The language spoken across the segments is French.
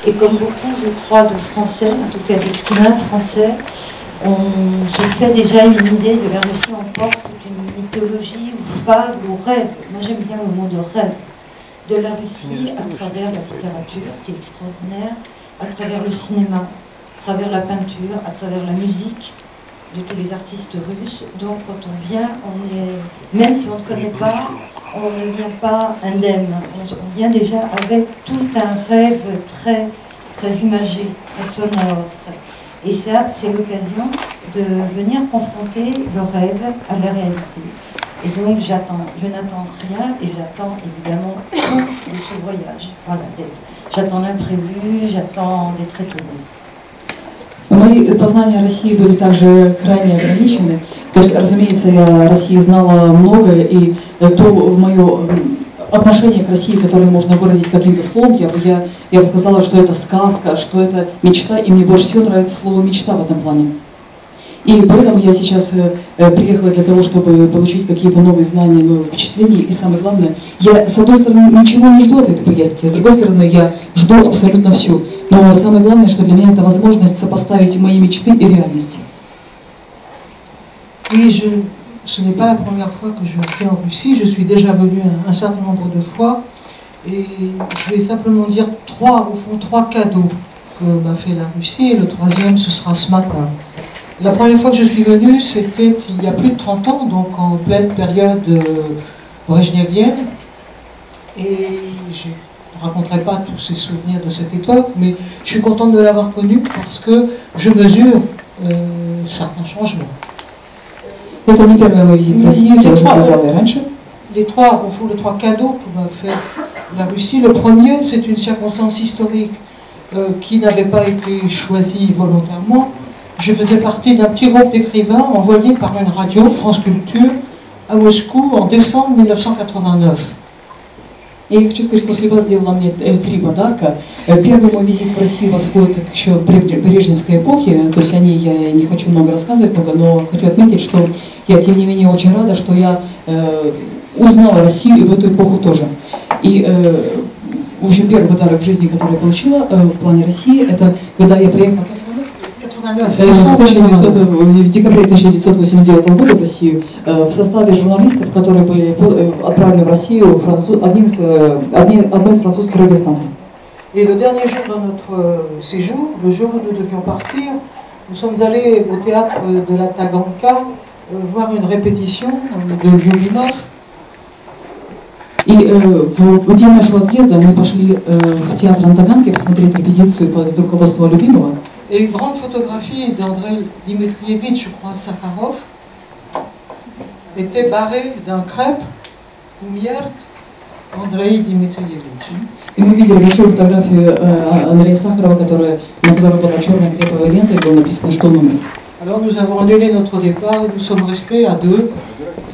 Et comme beaucoup, je crois, de Français, en tout cas d'écrivains français, j'ai fait déjà une idée de la Russie en porte toute une mythologie ou fable ou rêve. Moi j'aime bien le mot de rêve de la Russie à travers la littérature qui est extraordinaire, à travers le cinéma, à travers la peinture, à travers la musique de tous les artistes russes. Donc quand on vient, même si on ne connaît pas, on ne vient pas indemne. On vient déjà avec tout un rêve très, très imagé, très sonore. Et ça, c'est l'occasion de venir confronter le rêve à la réalité. Et donc je n'attends rien et j'attends évidemment tout de ce voyage. Voilà, j'attends l'imprévu, j'attends d'être étonné. Мои познания России были также крайне ограничены. То есть, разумеется, я о России знала многое, и то мое отношение к России, которое можно выразить каким-то словом, я бы сказала, что это сказка, что это мечта, и мне больше всего нравится слово «мечта» в этом плане. И поэтому я сейчас приехала для того, чтобы получить какие-то новые знания, новые впечатления, и самое главное, я, с одной стороны, ничего не жду от этой поездки, с другой стороны, я жду абсолютно все. Но самое главное, что для меня это возможность сопоставить мои мечты и реальность. Oui, ce n'est pas la première fois que je viens en Russie, je suis déjà venue un certain nombre de fois, et je vais simplement dire trois cadeaux que m'a fait la Russie, et le troisième ce sera ce matin. La première fois que je suis venue, c'était il y a plus de 30 ans, donc en pleine période brejnevienne, et je ne raconterai pas tous ces souvenirs de cette époque, mais je suis contente de l'avoir connue parce que je mesure certains changements. Это не первый мой визит в Россию, я уже сказала и раньше. Les trois cadeaux que m'a fait la Russie. Le premier, c'est une circonstance historique qui n'avait pas été choisie volontairement. Je faisais partie d'un petit groupe d'écrivains envoyé par une radio, France Culture, à Moscou en décembre 1989. И я хочу сказать, что судьба сделала мне три подарка. Первый мой визит в Россию восходит еще при брежневской эпохе, то есть о ней я не хочу много рассказывать, но хочу отметить, что я, тем не менее, очень рада, что я узнала Россию и в эту эпоху тоже. И, в общем, первый подарок в жизни, который я получила в плане России, это когда я приехала в декабре 1989 года в Россию в составе журналистов, которые были отправлены в Россию одной из французских радиостанций. Et le dernier jour de notre séjour, le jour où nous devions partir, nous sommes allés au théâtre de la Taganka voir une répétition de Lyubimov. И в день нашего отъезда мы пошли в театр на Таганке посмотреть репетицию под руководством Любимова. Et une grande photographie d'Andrei Dmitrievitch, je crois, Sakharov, était barrée d'un crêpe Умерт Андрей Дмитриевич. И мы видели большую фотографию Андрея Сахарова, на которой была черная креповая лента, и было написано, что он умер. Alors nous avons annulé notre départ et nous sommes restés à deux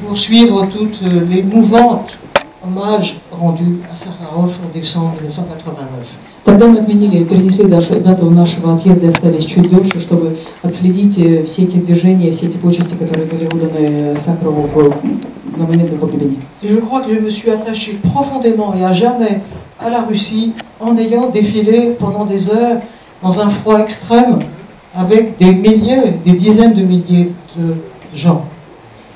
pour suivre toutes les mouvantes hommages rendus à Sakharov en décembre 1989. Тогда мы отменили и перенесли дату нашего отъезда и остались чуть дольше, чтобы отследить все эти движения, все эти почести, которые были выданы Сахарову на момент его погребения. Et je crois que je me suis attachée profondément et à jamais à la Russie en ayant défilé pendant des heures dans un froid extrême avec des milliers, des dizaines de milliers de gens.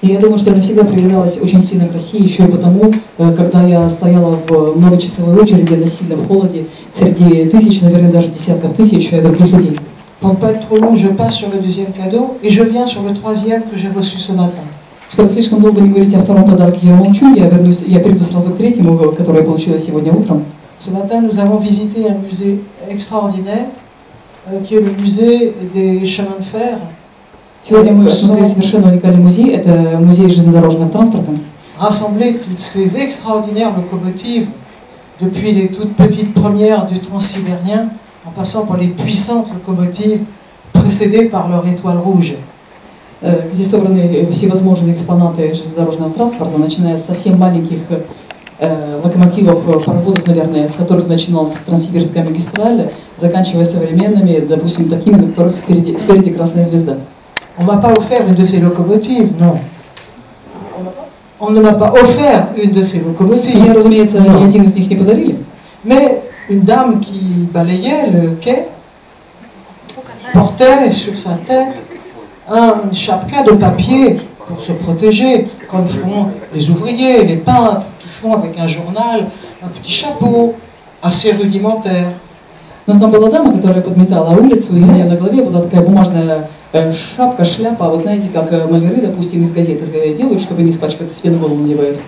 И я думаю, что я навсегда привязалась очень сильно к России, еще и потому, когда я стояла в многочасовой очереди на сильном холоде среди тысяч, наверное, даже десятков тысяч других людей. Pour ne pas être trop long, je passe sur le deuxième cadeau et je viens sur le troisième que j'ai reçu ce matin. Чтобы слишком долго не говорить о втором подарке, я молчу, я перейду сразу к третьему, который я получила сегодня утром. Ce matin, nous avons visité un musée extraordinaire qui est le musée des chemins de fer. Сегодня мы посмотрели совершенно уникальный музей, это музей железнодорожного транспорта. Rassembler toutes ces extraordinaires locomotives, depuis les toutes petites premières du Transsibérien, en passant par les puissantes locomotives précédées par leur étoile rouge. Здесь собраны всевозможные экспонаты железнодорожного транспорта, начиная с совсем маленьких локомотивов, паровозов, наверное, с которых начиналась Транссибирская магистраль, заканчивая современными, допустим, такими, на которых спереди красная звезда. On ne m'a pas offert une de ces locomotives, non. On ne m'a pas offert une de ces locomotives. Мне, разумеется, ни один из них не подарили. Mais une dame qui balayait le quai portait sur sa tête un chapka de papier pour se protéger, comme font les ouvriers, les peintres, qui font avec un journal, un petit chapeau assez rudimentaire. Но там была дама, которая подметала улицу, и у нее на голове была такая бумажная шапка, шляпа, вот знаете, как маляры, допустим, из газеты делают, чтобы не испачкаться, себе на голову надевают.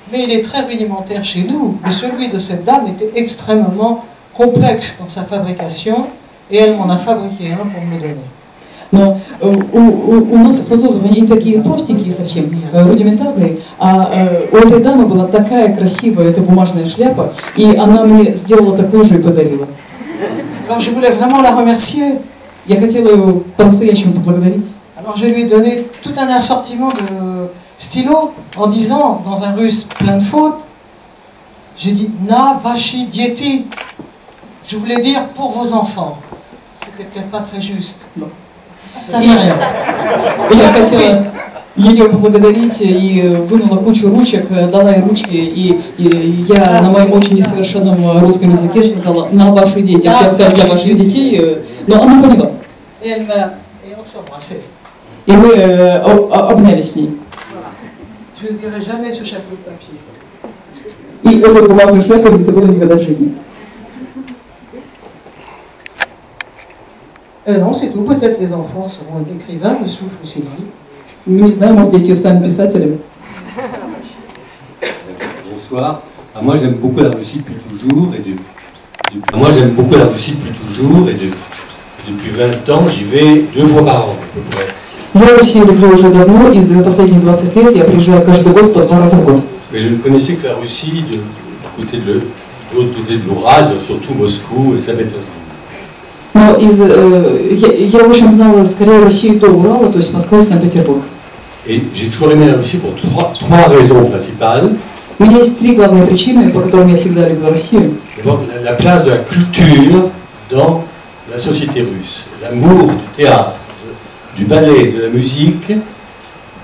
Mais il est très rudimentaire chez nous, mais celui de cette dame était extrêmement complexe dans sa fabrication, et elle m'en a fabriqué un pour me le donner. Но у нас, у французов, они такие простенькие совсем, рудиментарные, а у этой дамы была такая красивая эта бумажная шляпа, и она мне сделала такую же и подарила. Alors je voulais vraiment la remercier. Я хотела ее по-настоящему поблагодарить. Alors je lui ai donné tout un assortiment de stylos en disant, dans un russe plein de fautes, j'ai dit Na vachi dieti. Je voulais dire pour vos enfants. C'était peut-être pas très juste. Non. Ça fait rien. Я хотела ее поблагодарить и вынула кучу ручек, дала ей ручки, и я на моем очень несовершенном русском языке сказала «на ваши дети», хотела сказать «для ваших детей», но она поняла. Et on s'est embrassé. И мы обнялись с ней. Je ne dirai jamais ce chapeau de papier. И эту бумажную шляпу я не забыла никогда в жизни. Non, c'est tout. Peut-être les enfants seront écrivains, le souffle ou Sylvie. Не знаю, может, дети станут писателями. Bonsoir. Moi, j'aime beaucoup la Russie depuis toujours. Depuis 20 ans, j'y vais 2 fois par an, à peu près. Я Россию люблю уже давно, и за последние 20 лет я приезжаю каждый год по 2 раза в год. Mais je ne connaissais que la Russie de l'autre côté de l'Oural, surtout Moscou et Saint-Pétersbourg. Но я очень знала скорее Россию до Урала, то есть Москва и Санкт-Петербург. Et j'ai toujours aimé la Russie pour trois raisons principales. У меня есть 3 главные причины, по которым я всегда люблю Россию. D'abord, la place de la culture dans la société russe. L'amour du théâtre, du ballet, de la musique,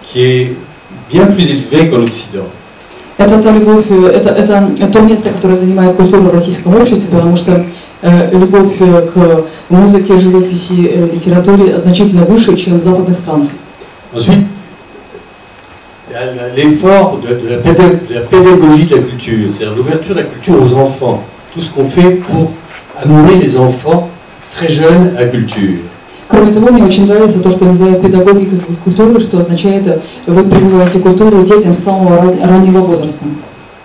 qui est bien plus élevé qu'en Occident. Это та любовь, это то место, которое занимает культура в российском обществе, потому что любовь к музыке, живописи, литературе значительно выше, чем в западных странах. Ensuite, l'effort de la pédagogie de la culture, c'est-à-dire l'ouverture de la culture aux enfants. Tout ce qu'on fait pour amener les enfants très jeunes à la culture. Кроме того, мне очень нравится то, что называют педагогикой культуры, что означает, вы прививаете культуру детям с самого раннего возраста.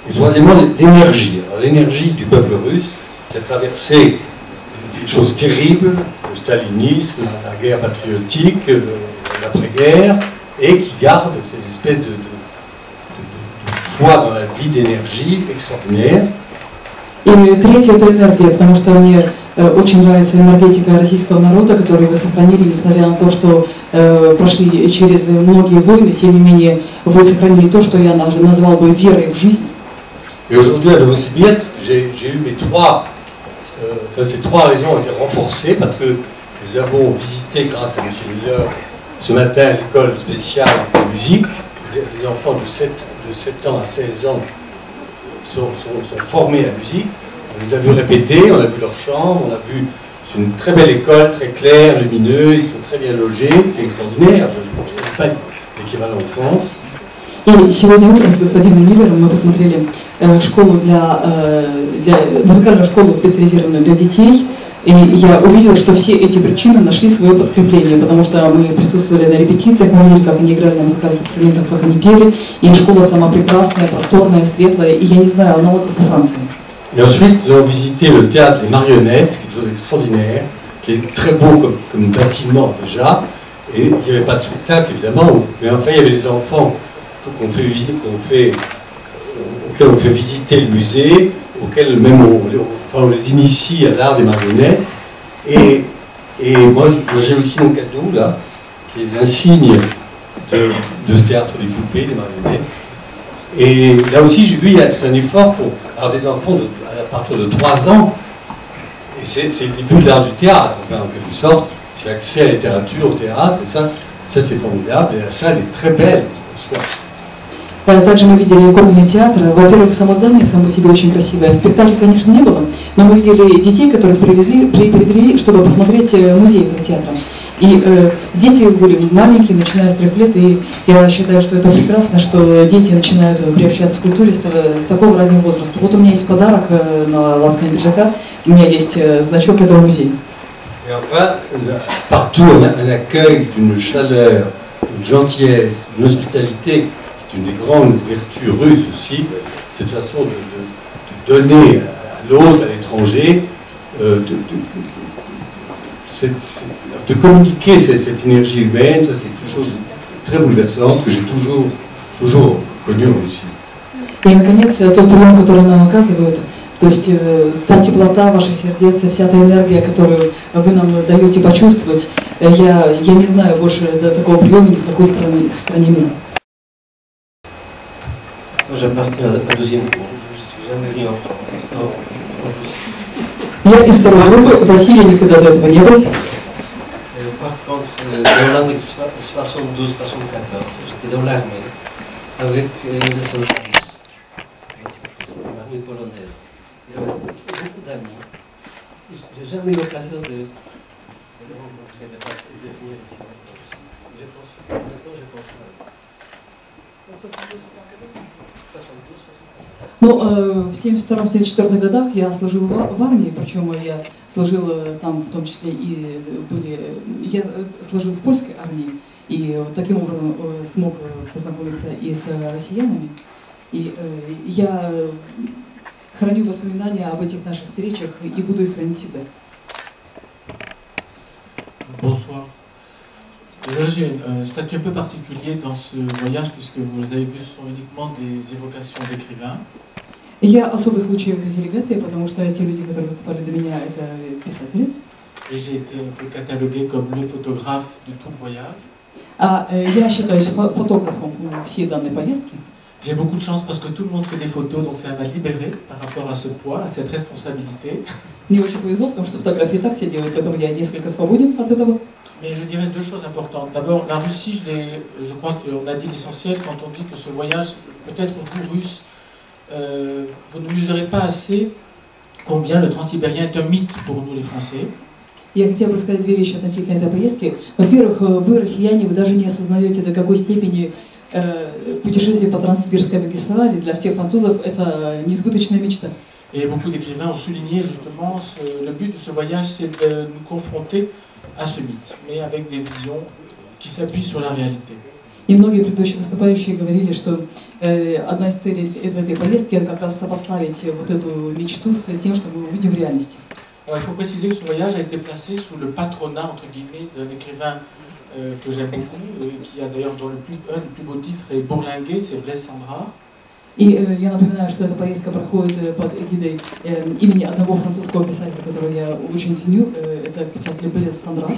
Et troisièmement, l'énergie. L'énergie du peuple russe qui a traversé des choses terribles, le stalinisme, la guerre patriotique, l'après-guerre, et qui garde ces espèces de foi dans la vie d'énergie extraordinaire. И третье – это энергия, потому что мне очень нравится энергетика российского народа, которую вы сохранили, несмотря на то, что прошли через многие войны, тем не менее вы сохранили то, что я назвал бы верой в жизнь. Et aujourd'hui à Novosibirsk, j'ai eu ces 3 raisons ont été renforcées parce que nous avons visité, grâce à M. Miller, ce matin l'école spéciale de musique. Les enfants de 7 ans à 16 ans sont formés à la musique. On les a vus répéter, on a vu leur chambre, on a vu, c'est une très belle école, très claire, lumineuse, ils sont très bien logés, c'est extraordinaire, je ne connais pas l'équivalent en France. И сегодня утром с господином Миллером мы посмотрели школу музыкальную школу, специализированную для детей, и я увидела, что все эти причины нашли свое подкрепление, потому что мы присутствовали на репетициях, мы видели, как они играли на музыкальных инструментах, как они пели, и школа сама прекрасная, просторная, светлая, и я не знаю аналогов по Франции. Et ensuite, nous avons visité le théâtre des marionnettes, quelque chose d'extraordinaire, qui est très beau comme bâtiment déjà, et il n'y avait pas de spectacle évidemment, mais enfin il y avait des enfants auxquels on fait visiter le musée, auxquels même on les initie à l'art des marionnettes. Et moi j'ai aussi mon cadeau là, qui est l'insigne de ce théâtre des poupées, des marionnettes. Et là aussi j'ai vu, c'est un effort pour des enfants à partir de 3 ans, et c'est le début de l'art du théâtre, enfin en quelque sorte, c'est l'accès à la littérature, au théâtre, et ça c'est formidable, et la salle est très belle. Также мы видели кукольный театр. Во-первых, само здание само по себе очень красивое. Спектакля, конечно, не было, но мы видели детей, которых привели, чтобы посмотреть музей этого театра. И дети были маленькие, начиная с 3 лет, и я считаю, что это прекрасно, что дети начинают приобщаться к культуре с такого раннего возраста. Вот у меня есть подарок на лацкане пиджака, у меня есть значок этого музея. Et enfin, partout un accueil d'une chaleur, une gentillesse, une hospitalité, qui est une des grandes vertus russes aussi, cette façon de donner à l'autre, à l'étranger, de communiquer cette énergie humaine, ça c'est quelque chose de très bouleversant que j'ai toujours connu en Russie. И, наконец, тот прием, который нам оказывают, то есть та теплота ваших сердец, вся та энергия, которую вы нам даете почувствовать, я не знаю больше такого приема ни в какой стране мира. Я из второй группы, в России я никогда до этого не был. Par contre, dans l'année 72-74, j'étais dans l'armée avec les soldats russes, l'armée polonaise. J'avais beaucoup d'amis. J'ai jamais eu l'occasion de rencontrer des passés, de venir ici en France. Je pense que maintenant je pense à 72-74. Ну, в 72-74 годах я служил в армии, причем я служил там в том числе и я служил в польской армии, и таким образом смог познакомиться и с россиянами. И я храню воспоминания об этих наших встречах и буду их хранить всегда. Bonsoir. J'ai un statut un peu particulier dans ce voyage puisque vous avez vu, ce sont uniquement des évocations d'écrivains. Я особый случай в этой делегации, потому что те люди, которые выступали для меня, это писатели. Et j'ai été un peu catalogué comme le photographe de tout le voyage. Я считаюсь фотографом всей данной поездки. J'ai beaucoup de chance parce que tout le monde fait des photos, donc ça m'a libéré par rapport à ce poids, à cette responsabilité. Мне очень повезло, потому что фотографии так все делают, поэтому я несколько свободен от этого. Mais je dirais deux choses importantes. D'abord, la Russie, je crois qu'on a dit l'essentiel quand on dit que ce voyage, peut-être vous, Russes, vous ne mesurez pas assez combien le Transsibérien est un mythe pour nous, les Français. Я хотела бы сказать две вещи относительно этой поездки. Во-первых, вы, россияне, вы даже не осознаете, до какой степени путешествие по Транссибирской магистрали для всех французов это несбыточная мечта. Et beaucoup d'écrivains ont souligné justement le but de ce voyage, c'est de nous confronter à ce mythe, mais avec des visions qui s'appuient sur la réalité. И многие предыдущие выступающие говорили, что одна из целей этой поездки это как раз сопоставить вот эту мечту с тем, что мы увидим в реальности. Alors il faut préciser que ce voyage a été placé sous le patronat entre guillemets d'un écrivain que j'aime beaucoup, qui a d'ailleurs un des plus beaux titres est Bourlinguer, c'est Blaise Cendrars. И я напоминаю, что эта поездка проходит под эгидой имени одного французского писателя, которого я очень ценю, это писатель Блез Сандрар.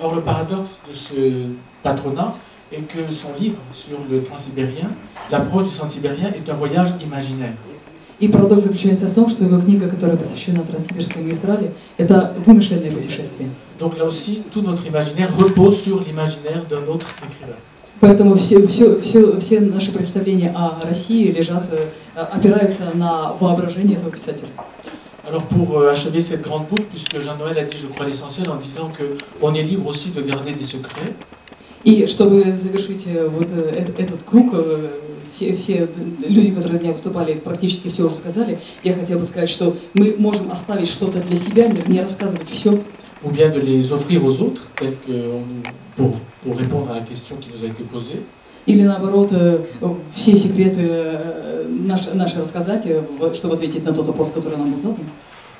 Or le paradoxe de ce patronat est que son livre sur le Transsibérien, l'approche du Transsibérien est un voyage imaginaire. И парадокс заключается в том, что его книга, которая посвящена Транссибирской магистрали, это вымышленное путешествие. Donc là aussi, tout notre imaginaire repose sur l'imaginaire d'un autre écrivain. Поэтому все наши представления о России опираются на воображение этого писателя. Alors pour achever cette grande boucle, puisque Jean-Noël a dit, je crois, l'essentiel en disant qu'on est libre aussi de garder des secrets. И чтобы завершить вот этот круг, все люди, которые для меня выступали, практически все уже сказали, я хотела бы сказать, что мы можем оставить что-то для себя, не рассказывать все. Ou bien de les offrir aux autres, pour répondre à la question qui nous a été posée. Или наоборот, все секреты наши рассказать, чтобы ответить на тот вопрос, который нам был задан.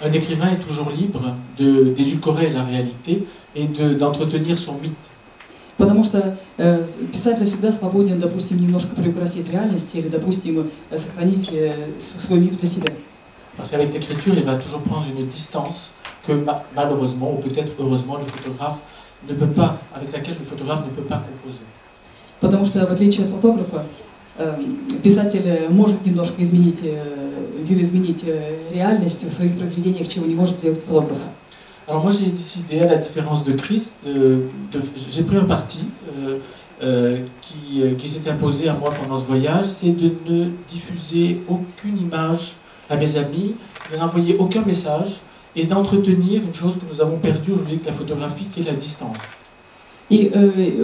Un écrivain est toujours libre d'édulcorer la réalité et d'entretenir son mythe. Потому что писатель всегда свободен, допустим, немножко приукрасить реальность или, допустим, сохранить свой миф для себя. Parce qu'avec l'écriture, il va toujours prendre une distance que malheureusement, ou peut-être heureusement, avec laquelle le photographe ne peut pas composer. Потому что, в отличие от фотографа, писатель может немножко видоизменить реальность в своих произведениях, чего не может сделать фотограф. Alors moi j'ai décidé, à la différence de Christ, j'ai pris un parti qui s'est imposé à moi pendant ce voyage, c'est de ne diffuser aucune image à mes amis, de n'envoyer aucun message et d'entretenir une chose que nous avons perdue aujourd'hui avec la photographie, qui est la distance. И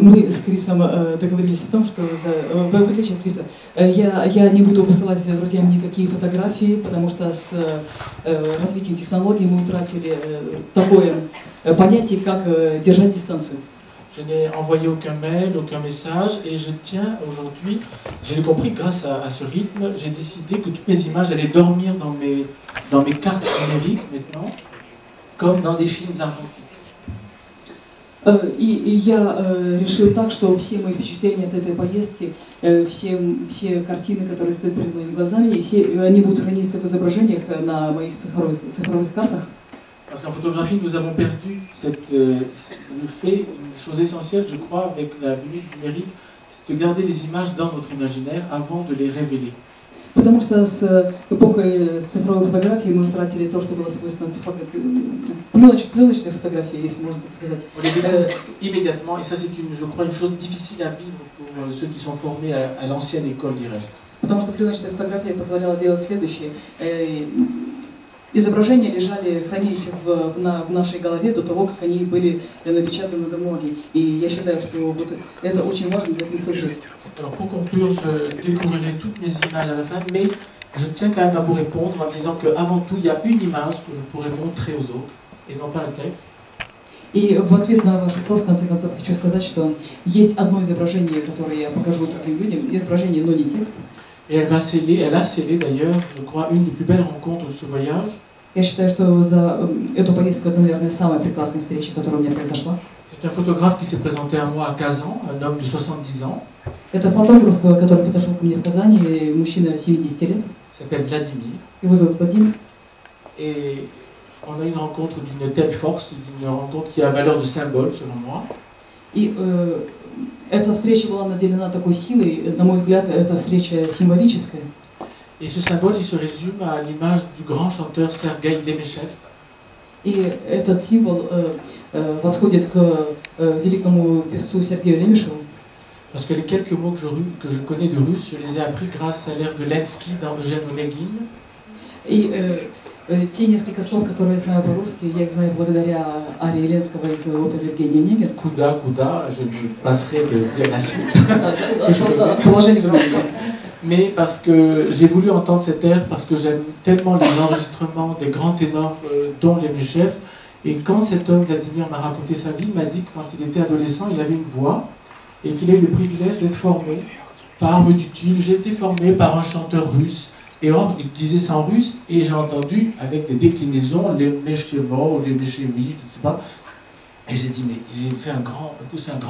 мы с Крисом договорились о том, что в отличие от Криса, я не буду посылать друзьям никакие фотографии, потому что с развитием технологий мы утратили такое понятие, как держать дистанцию. Je n'ai envoyé aucun mail, aucun message, et je tiens aujourd'hui, j'ai compris grâce à ce rythme, j'ai décidé que toutes mes images allaient dormir dans mes cartes numériques maintenant, comme dans des films argentiques. И я решил так, что все мои впечатления от этой поездки, все картины, которые стоят перед моими глазами, они будут храниться в изображениях на моих цифровых картах. Parce qu'en photographie, nous avons perdu le fait, une chose essentielle, je crois, avec la venue du numérique, c'est de garder les images dans notre imaginaire avant de les révéler. Потому что с эпохой цифровой фотографии мы утратили то, что было свойственно пленочной фотографии, если можно так сказать. On les découvre immédiatement, et ça c'est, je crois, une chose difficile à vivre pour ceux qui sont formés à l'ancienne école d'Irège. Потому что пленочная фотография позволяла делать следующее. Изображения хранились в нашей голове до того, как они были напечатаны на бумаге. И я считаю, что вот это очень важно для этим создать. Alors pour conclure, je découvrirai toutes mes images à la fin, mais je tiens quand même à vous répondre en disant qu'avant tout, il y a une image que je pourrais montrer aux autres, et non pas un texte. И в ответ на ваш вопрос, в конце концов, хочу сказать, что есть одно изображение, которое я покажу другим людям, изображение, но не текст. Et elle a scellé d'ailleurs, je crois, une des plus belles rencontres de ce voyage. Я считаю, что за эту поездку это, наверное, самая прекрасная встреча, которая у меня произошла. C'est un photographe qui s'est présenté à moi à Kazan, un homme de 70 ans. Это фотограф, который подошел ко мне в Казани, мужчина 70 лет. Il s'appelle Vladimir. Его зовут Владимир. Et on a eu une rencontre d'une telle force, d'une rencontre qui a valeur de symbole, selon moi. И эта встреча была наделена такой силой, на мой взгляд, эта встреча символическая. Et ce symbole, il se résume à l'image du grand chanteur Sergueï Lemeshev. И этот символ восходит к великому певцу Сергею Лемешеву. Parce que les quelques mots que je connais de russe, je les ai appris grâce à l'air de Lenski dans Eugène Onegin. И те несколько слов, которые я знаю по-русски, я их знаю благодаря арии Ленского из оперы Евгения Онегин. Куда, je me passerai de dire la suite. Положение вы знаете. Mais parce que j'ai voulu entendre cet air, parce que j'aime tellement les enregistrements des grands ténors dont Lemeshev. Et quand cet homme, Vladimir, m'a raconté sa vie, il m'a dit que quand il était adolescent, il avait une voix et qu'il a eu le privilège d'être formé par, me dit-il, j'ai été formé par un chanteur russe. Et or, il disait ça en russe et j'ai entendu avec des déclinaisons, les Meshevo, les Meshevi, je ne sais pas. Et j'ai dit, mais j'ai fait un grand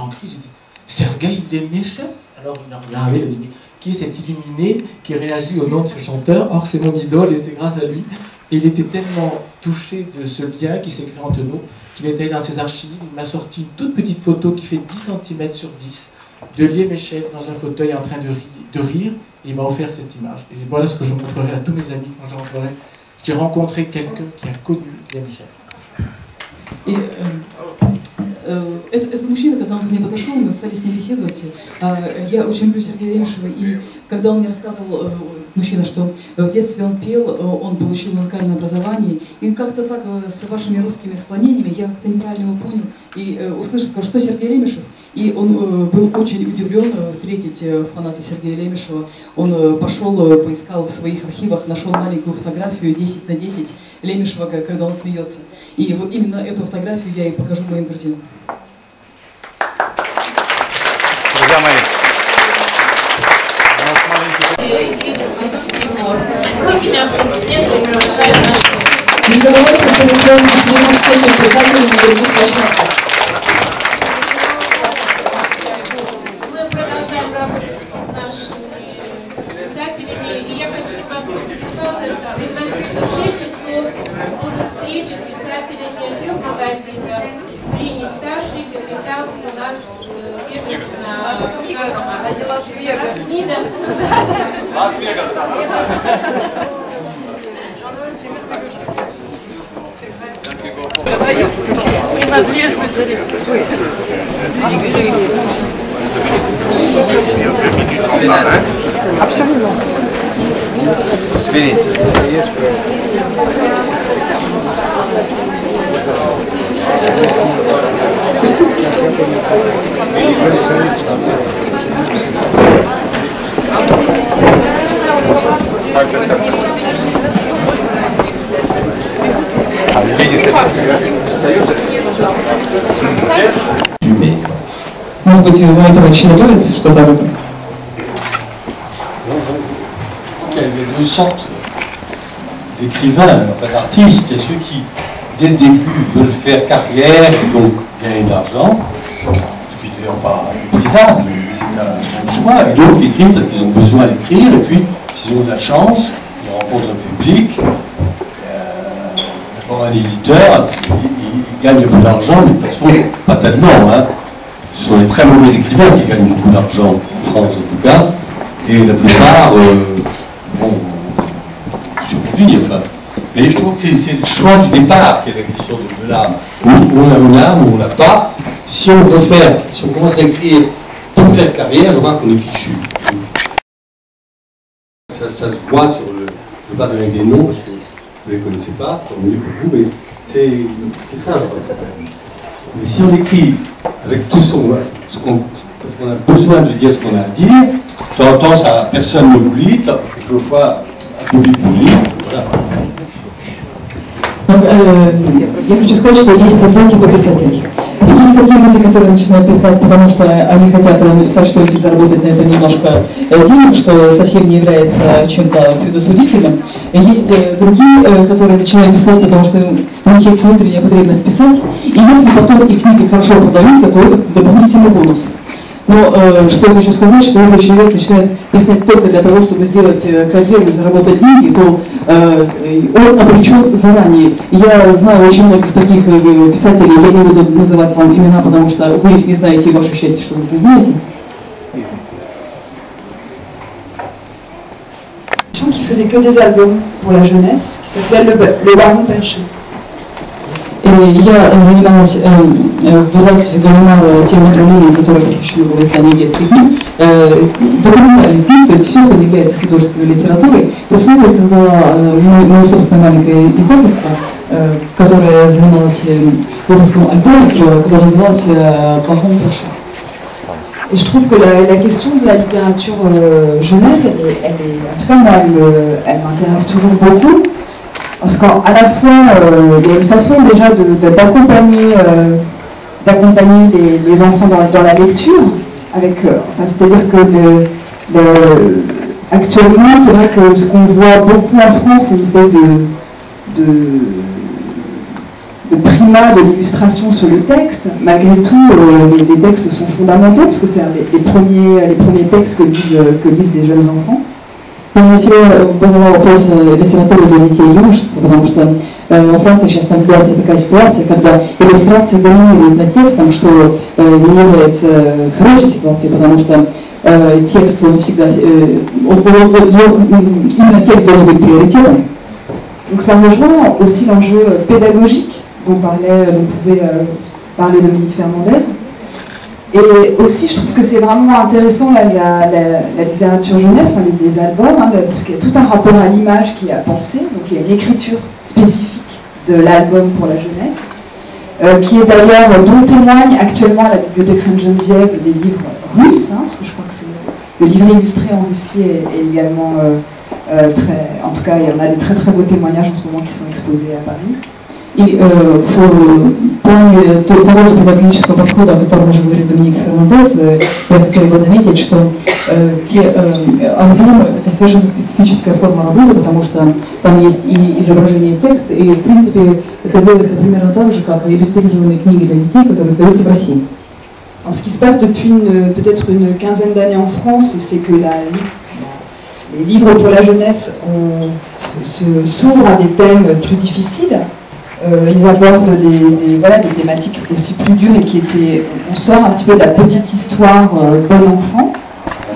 cri, j'ai dit, Sergueï Lemeshev? Alors il a regardé, il a dit, mais qui est cet illuminé qui réagit au nom de ce chanteur? Or c'est mon idole et c'est grâce à lui. Et il était tellement touché de ce lien qui s'est créé entre nous qu'il est allé dans ses archives, il m'a sorti une toute petite photo qui fait 10 cm sur 10 de Lemeshev dans un fauteuil en train de rire, et il m'a offert cette image. Et voilà ce que je montrerai à tous mes amis quand je rentrerai. J'ai rencontré quelqu'un qui a connu Lemeshev. Этот мужчина, когда он ко мне подошел, мы стали с ним беседовать. Я очень люблю Сергея Лемешева, и когда он мне рассказывал, мужчина, что в детстве он пел, он получил музыкальное образование, и как-то так с вашими русскими склонениями я как-то неправильно его понял, и услышал, сказал, что Сергей Лемешев, и он был очень удивлен встретить фаната Сергея Лемешева. Он пошел, поискал в своих архивах, нашел маленькую фотографию 10 на 10 Лемешева, когда он смеется. И вот именно эту фотографию я и покажу моим друзьям. Друзья мои, Не забывайте, что мы сделаем последнюю встречу с писателями на других площадках. Мы продолжаем работать с нашими писателями, и я хочу вас пригласить, что в 6 часов будут встречи с писателями 3 магазинов. Линий старший, Капитал, у нас бедность на Лас-Вегас. Лас-Вегас. Принадлежность. Absolument. Venezia. Может быть, вы этого еще добавите что-то об этом? Il y a deux sortes d'écrivains, enfin d'artistes. Il y a ceux qui, dès le début, veulent faire carrière et donc gagner de l'argent, ce qui n'est d'ailleurs pas méprisable, c'est un bon choix, et d'autres qui écrivent parce qu'ils ont besoin d'écrire, et puis, s'ils ont de la chance, ils rencontrent un public, d'abord un éditeur, ils gagnent un peu d'argent, mais de toute façon, pas tellement. Hein. Ce sont les très mauvais écrivains qui gagnent beaucoup d'argent, en France en tout cas, et la plupart, survivent, enfin. Mais je trouve que c'est le choix du départ qui est la question de l'âme. Où on a une âme, où on n'a pas. Si on commence à écrire pour faire carrière, je crois qu'on est fichu. Ça se voit sur le... Je ne vais pas donner des noms, parce que vous ne les connaissez pas, tant mieux que vous, mais c'est ça, je crois. Mais si on écrit avec tout ce qu'on a besoin de dire ce qu'on a à dire, de temps en temps, ça, personne ne l'oublie, quelquefois, un public oublie, voilà. Я хочу сказать, что есть два типа писателей. Есть такие люди, которые начинают писать, потому что они хотят написать что-нибудь и заработать на это немножко денег, что совсем не является чем-то предосудительным. Есть другие, которые начинают писать, потому что у них есть внутренняя потребность писать, и если потом их книги хорошо продаются, то это дополнительный бонус. Но что я хочу сказать, что если человек начинает писать только для того, чтобы сделать карьеру и заработать деньги, то он обречен заранее. Я знаю очень многих таких писателей, я не буду называть вам имена, потому что вы их не знаете, и ваше счастье, что вы их не знаете. Qui faisait que des albums pour la jeunesse, qui s'appelait Le Baron Perché. Я занималась в издательстве «Галимар» тем направлением, которое посвящено было изданию детских книг, документальных книг, то есть все, что не является художественной литературой. После этого я создала мое собственное маленькое издательство, которое занималось выпуском альбомов, которое называлось «Baron Perché». Et je trouve que la question de la littérature jeunesse, en tout cas moi, elle m'intéresse toujours beaucoup. Parce qu'à la fois, il y a une façon déjà d'accompagner les enfants dans la lecture, c'est-à-dire que actuellement, c'est vrai que ce qu'on voit beaucoup en France, c'est une espèce de primat de l'illustration sur le texte. Malgré tout, les textes sont fondamentaux, parce que c'est les premiers textes que lisent les jeunes enfants. Я себе поняла вопрос литературы для детей и юношества, потому что во Франции сейчас наблюдается такая ситуация, когда иллюстрация доминирует над текстом, что не является хорошей ситуацией, потому что текст, он всегда, именно текст должен быть приоритетом. Donc ça rejoint aussi l'enjeu pédagogique dont pouvait parler Dominique Fernandez. Et aussi, je trouve que c'est vraiment intéressant la littérature jeunesse, les albums, parce qu'il y a tout un rapport à l'image qui est à penser. Donc il y a une écriture spécifique de l'album pour la jeunesse, qui est d'ailleurs, dont témoigne actuellement à la Bibliothèque Sainte-Geneviève des livres russes, parce que je crois que c'est le livre illustré en Russie est également très... En tout cas, il y en a des très très beaux témoignages en ce moment qui sont exposés à Paris. И в плане того же педагогического подхода, о котором уже говорит Доминик Фернандес, я хотела бы заметить, что те альбомы – это совершенно специфическая форма работы, потому что там есть и изображение текста, и в принципе это делается примерно так же, как и иллюстрированные книги для детей, которые издаются в России. Ce qui se passe depuis peut-être une quinzaine d'années en France, c'est que les livres pour la jeunesse s'ouvrent à des thèmes plus difficiles. Ils abordent des thématiques aussi plus dures et qui étaient... On sort un petit peu de la petite histoire bon enfant.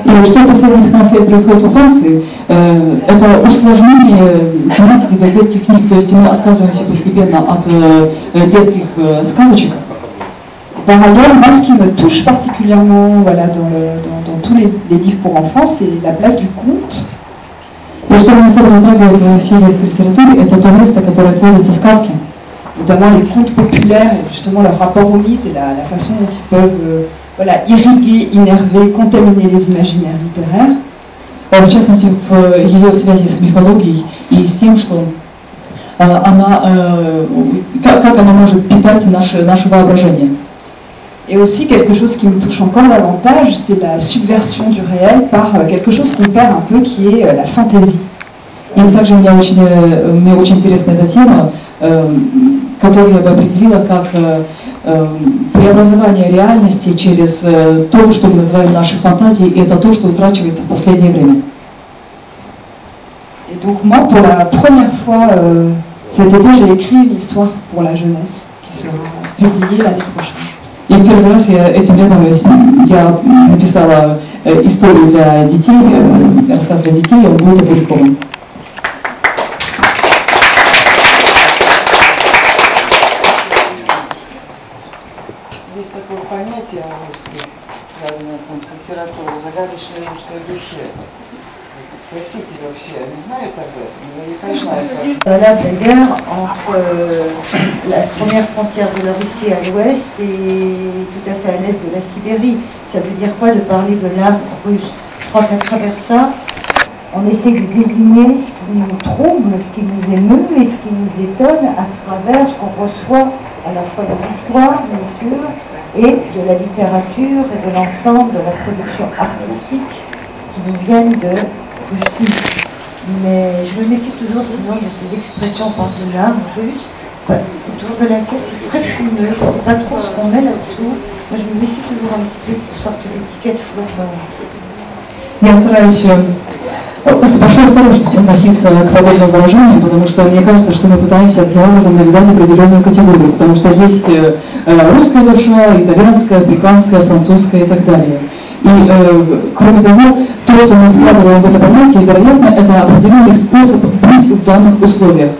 И что последние 15 лет происходит во Франции, это усложнение тематики для детских книг, то есть мы отказываемся постепенно от детских сказочек. Par ailleurs, moi, ce qui me touche particulièrement dans tous les livres pour enfants, c'est la place du conte. И что меня особо затрагивает во всей этой литературе, это то место, которое отводится сказки. Notamment les contes populaires et justement leur rapport au mythe et la façon dont ils peuvent voilà, irriguer, innerver, contaminer les imaginaires littéraires. В частности, в ее связи с мифологией и с тем, что она, как она может питать наше воображение. Et aussi quelque chose qui me touche encore davantage, c'est la subversion du réel par quelque chose qu'on perd un peu, qui est la fantaisie. И также мне очень интересна эта тема, которую я бы определила как преобразование реальности через то, что мы называем нашей фантазией, и это то, что утрачивается в последнее время. Et donc moi, pour la première fois cet été, j'ai écrit une histoire pour la jeunesse qui sera publiée l'année prochaine. И в первый раз этим летом я написала историю для детей, рассказ для детей, он будет опубликован. Есть такое понятие русское, связанное с литературой, загадочной мужской душе. Спросите вообще, они знают об этом? Наверняка знают. Là, d'ailleurs, entre la première frontière de la Russie à l'ouest et tout à fait à l'est de la Sibérie. Ça veut dire quoi de parler de l'art russe? Je crois qu'à travers ça, on essaie de désigner ce qui nous trouble, ce qui nous émeut et ce qui nous étonne à travers ce qu'on reçoit à la fois de l'histoire, bien sûr, et de la littérature et de l'ensemble de la production artistique qui nous viennent de Russie. Mais je me méfie toujours sinon de ces expressions par de l'art russe, autour de laquelle c'est très fumeux, je ne sais pas trop ce qu'on met là-dessous. Moi je me méfie toujours un petit peu de ces sortes d'étiquettes flottantes. Я стараюсь с большой осторожностью относиться к подобным выражениям, потому что мне кажется, что мы пытаемся таким образом навязать определенную категорию, потому что есть русская душа, итальянская, африканская, французская и так далее. И кроме того, то, что мы вкладываем в это понятие, вероятно, это определенный способ быть в данных условиях.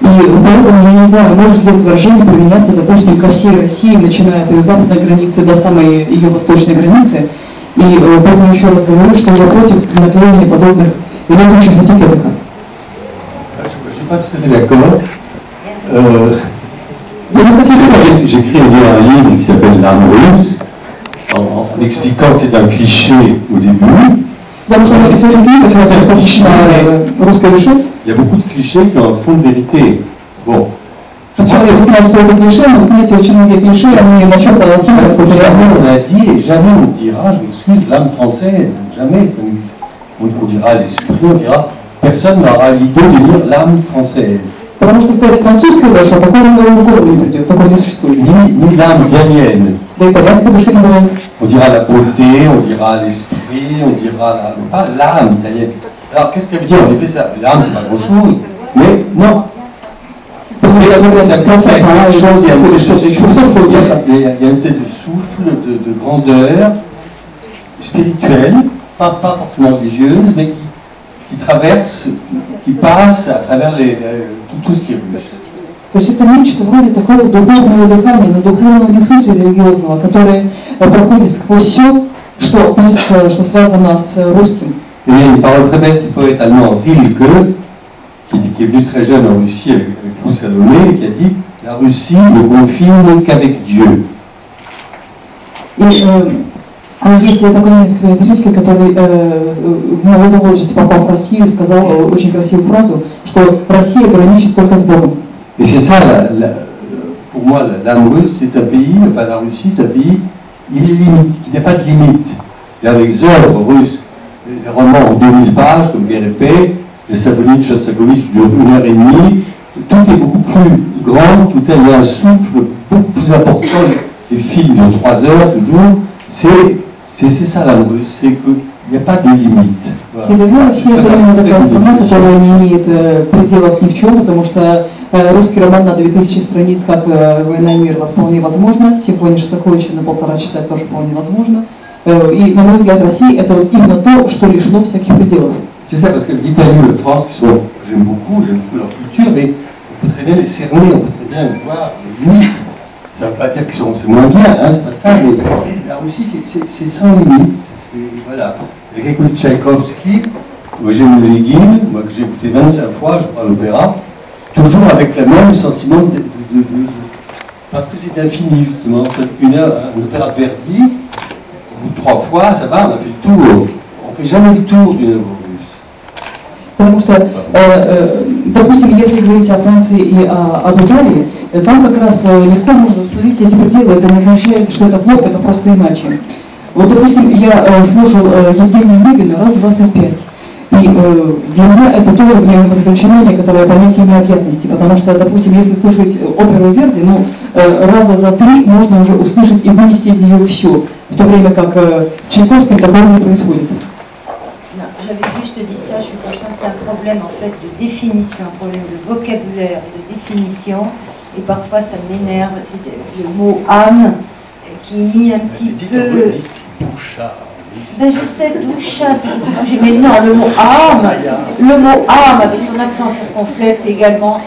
И поэтому я не знаю, может ли это выражение применяться, допустим, ко всей России, начиная от ее западной границы до самой ее восточной границы. И поэтому еще раз говорю, что я против наклеивания подобных ведущих этикеток. Je ne suis pas tout à fait d'accord. J'ai écrit un livre qui s'appelle L'âme russe, en expliquant que c'est un cliché au début. Il y a beaucoup de clichés qui ont un fond de vérité. Bon. Сначала я знаю, что это клише, но вы знаете, очень многие клише, они на чем-то основаны. Jamais on a dit, et jamais on dira, je m'excuse, l'âme française, jamais ça n'existe. On dira l'esprit, on dira, personne n'aura l'idée de lire l'âme française. Потому что сказать французскую душу, такой в голову не придет, такой не существует. Ni l'âme italienne. Да итальянской души не бывает. On dira la beauté, on dira l'esprit, on dira pas l'âme italienne. Alors qu'est-ce qu'elle veut dire? En effet, l'âme c'est pas grand-chose, mais non. Il y a une espèce de souffle, de grandeur spirituelle, pas forcément religieuse, mais qui traverse, qui passe à travers tout ce qui est russe. То есть это нечто вроде такого духовного дыхания, но духовного не в смысле религиозного, которое проходит сквозь все, что относится, что связано с русским. Et il y a une parole très belle du poète allemand Rilke, qui est venu très jeune en Russie avec Louis Salomé, qui a dit « La Russie ne confine qu'avec Dieu ». Есть такой немецкий поэт Рильке, который в молодом возрасте попал в Россию и сказал очень красивую фразу, что Россия граничит только с Богом. Et c'est ça, pour moi, l'âme russe, c'est un pays, enfin la Russie, c'est un pays illimité, qui n'a pas de limite. Il y a les œuvres russes, les romans en 2000 pages, comme Guerre et Paix, les symphonies de Shostakovich durent 1h30, tout est beaucoup plus grand, tout il y a un souffle beaucoup plus important, les films de 3 heures toujours, c'est ça l'âme russe, c'est qu'il n'y a pas de limite. И для меня Россия это именно такая страна, которая не имеет пределов ни в чем, потому что русский роман на 2000 страниц, как «Война и мир», вполне возможно, симфония Шостаковича на 1,5 часа тоже вполне возможно. И, на мой взгляд, Россия это вот именно то, что лишено всяких пределов. C'est ça, parce que l'Italie et la France, j'aime beaucoup leur culture, mais on peut très bien les cerner, on peut très bien voir les limites. Ça ne veut pas dire que c'est moins bien, hein, c'est pas ça, mais la Russie, c'est sans limite. Voilà. J'écoute Tchaïkovski, Eugène Onegin, moi que j'ai écouté 25 fois, je crois, à l'opéra, toujours avec le même sentiment parce que c'est infini, justement. Une heure, un opéra de Verdi, au bout de 3 fois, ça va, on a fait le tour. On ne fait jamais le tour d'une œuvre russe. Потому что, допустим, если говорить о Франции и об Италии, там как раз легко можно установить эти пределы, это не означает, что это плохо, это просто иначе. Вот, допустим, я слушал Евгения Онегина раз 25, и для меня это тоже время заключено некоторое понятие необъятности, потому что, допустим, если слушать оперу Верди, ну, раза за 3 можно уже услышать и вынести из нее все, в то время как в Чайковском такого не происходит. J'avais juste dit ça, je suis consciente que c'est un problème en fait de définition, un problème de vocabulaire et de définition, et parfois ça m'énerve, c'est le mot âme qui est mis un petit peu... Ben je sais, doucha, c'est tout bougé, mais non, le mot âme avec son accent circonflexe c'est également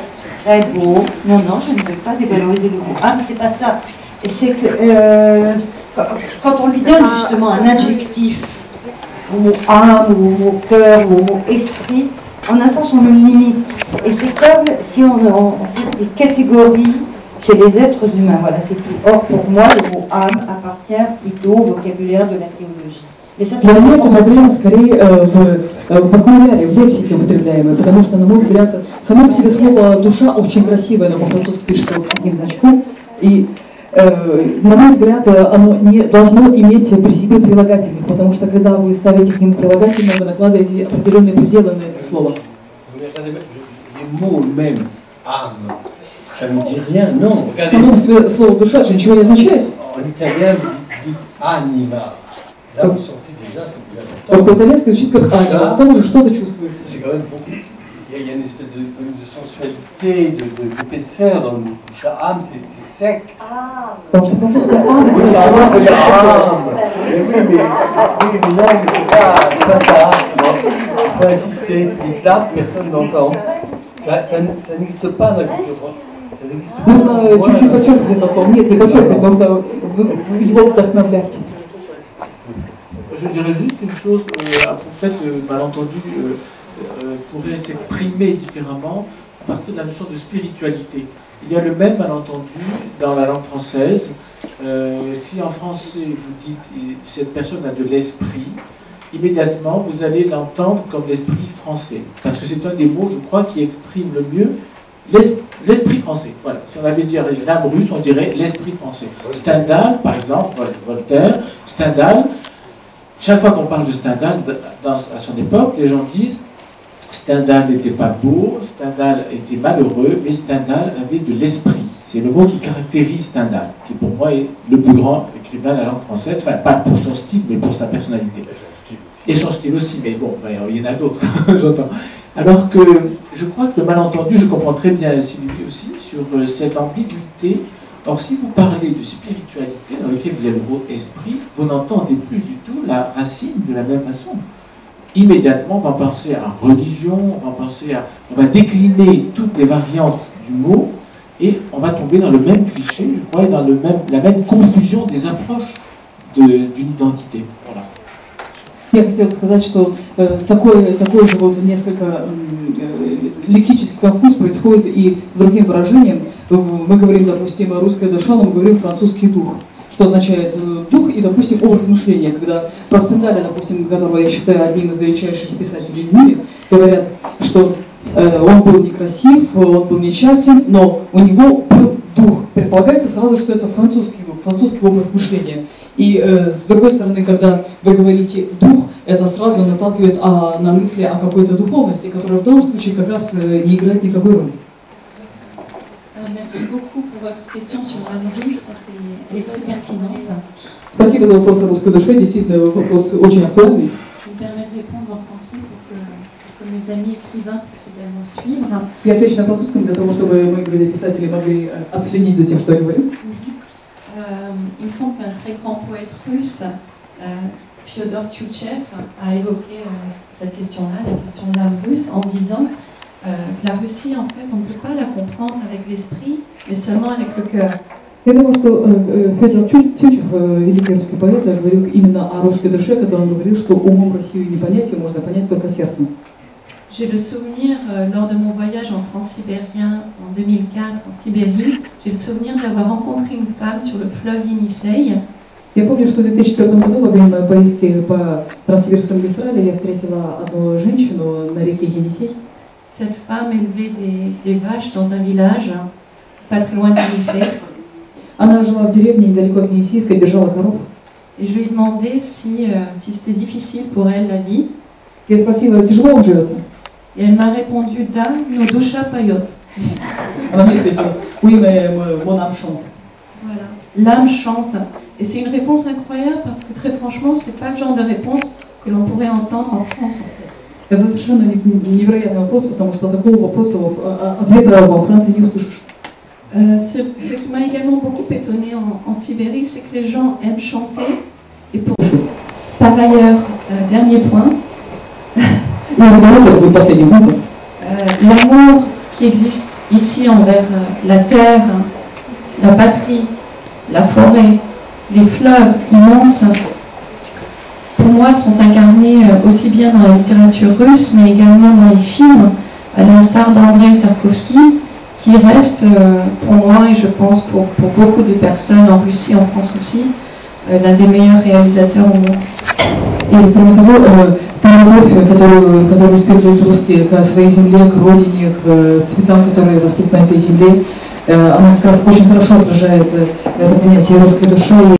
très beau. Non, je ne veux pas dévaloriser le mot âme, c'est pas ça. C'est que quand on lui donne justement un adjectif, au mot âme, ou au mot cœur, ou au mot esprit, en un sens on le limite. Et c'est comme si on fait des catégories chez les êtres humains. Voilà, c'est tout. Or, pour moi, le mot âme appartient plutôt au vocabulaire de la théologie. Mais ça, Для меня это проблема скорее в вокабуляре, в лексике употребляемой, потому что, на мой взгляд, само по себе слово «душа» очень красивое, но по-французски пишется вот таким значком, и на мой взгляд, оно не должно иметь при себе прилагательных, потому что когда вы ставите к нему прилагательное, вы накладываете определенные пределы на это слово. Les mots même, âme, ça ne dit rien, non. Само по себе слово «душа» что ничего не означает. En italien, vous dites anima. Là, vous sentez déjà, c'est déjà longtemps. По-итальянски звучит как «анима», там уже что-то чувствуется. C'est quand même beaucoup. Il y a une espèce de sensualité, d'épaisseur dans le mot. Âme, c'est sec. Parce que français, âme. Oui, c'est âme. Oui, mais non, c'est pas ça. Il faut insister. Il clappe, personne n'entend. Ça n'existe pas dans la culture française. Нужно чуть-чуть подчеркивать это слово. Нет, не подчеркивать, нужно его вдохновлять. Je dirais juste une chose, peut-être le malentendu pourrait s'exprimer différemment à partir de la notion de spiritualité. Il y a le même malentendu dans la langue française. Si en français vous dites cette personne a de l'esprit, immédiatement vous allez l'entendre comme l'esprit français. Parce que c'est un des mots, je crois, qui exprime le mieux l'esprit français. Voilà. Si on avait dit l'âme russe, on dirait l'esprit français. Stendhal, par exemple, Voltaire, Stendhal, chaque fois qu'on parle de Stendhal à son époque, les gens disent Stendhal n'était pas beau, Stendhal était malheureux, mais Stendhal avait de l'esprit. C'est le mot qui caractérise Stendhal, qui pour moi est le plus grand écrivain de la langue française, enfin pas pour son style, mais pour sa personnalité. Et son style aussi, mais bon, il y en a d'autres, j'entends. Alors que je crois que le malentendu, je comprends très bien Sylvie aussi, sur cette ambiguïté. Or, si vous parlez de spiritualité, dans laquelle il y a le mot esprit, vous n'entendez plus du tout la racine de la même façon. Immédiatement, on va penser à religion, on va décliner toutes les variantes du mot, et on va tomber dans le même cliché, je crois, et dans la même confusion des approches d'une identité. Voilà. Я хотела сказать, что такой же вот несколько лексический конфуз происходит и с другим выражением. Мы говорим, допустим, русская душа, но мы говорим французский дух, что означает дух и, допустим, образ мышления. Когда про Стендаля, допустим, которого я считаю одним из величайших писателей в мире, говорят, что он был некрасив, он был несчастен, но у него был дух. Предполагается сразу, что это французский дух, французский образ мышления. И с другой стороны, когда вы говорите «дух», это сразу наталкивает на мысли о какой-то духовности, которая в данном случае как раз не играет никакой роли. Merci beaucoup pour votre question sur l'âme russe, parce qu'elle est très pertinente. Спасибо за вопрос о русской душе, действительно вопрос очень актуальный. Je me permets de répondre en français pour que mes amis écrivains puissent également suivre. Я отвечу на французском для того, чтобы мои друзья-писатели могли отследить за тем, что я говорю. Il me semble qu'un très grand poète russe, Fyodor Tchouchtchev, a évoqué cette question-là, la question de l'âme russe, en disant la Russie, en fait, on ne peut pas la comprendre avec l'esprit, mais seulement avec le cœur. Я думаю, что Федор Тютчев, великий русский поэт, говорил именно о русской душе, когда он говорил, что умом Россию не понять, ее можно понять только сердцем. J'ai le souvenir, lors de mon voyage en transsibérien en 2004 en Sibérie, j'ai le souvenir d'avoir rencontré une femme sur le fleuve Yenisei. Я помню, что в 2004 году во время поездки по Транссибирской магистрали я встретила одну женщину на реке Енисей. Cette femme élevait des vaches dans un village pas très loin de Yenisei. Она жила в деревне недалеко от Енисейска, держала коров. Et je lui ai demandé si c'était difficile pour elle la vie. Я спросила, тяжело вам живется? Et elle m'a répondu, да, но душа поет. Она мне ответила, oui, mais mon âme chante. Voilà, l'âme chante. Et c'est une réponse incroyable parce que très franchement, c'est pas le genre de réponse que l'on pourrait entendre en France en fait. Это совершенно невероятный вопрос, потому что такого вопроса, ответа во Франции не услышишь. Ce qui m'a également beaucoup étonné en Sibérie, c'est que les gens aiment chanter. Et pour... Par ailleurs, dernier point, l'amour qui existe ici envers la terre, la patrie, la forêt, les fleuves immenses, pour moi sont incarnés aussi bien dans la littérature russe, mais également dans les films, à l'instar d'Andrei Tarkovsky, qui reste pour moi, et je pense pour beaucoup de personnes en Russie, en France aussi, l'un des meilleurs réalisateurs au monde. И кроме того, та любовь, которую испытывают русские к своей земле, к родине, к цветам, которые растут на этой земле, она как раз очень хорошо отражает это понятие русской души.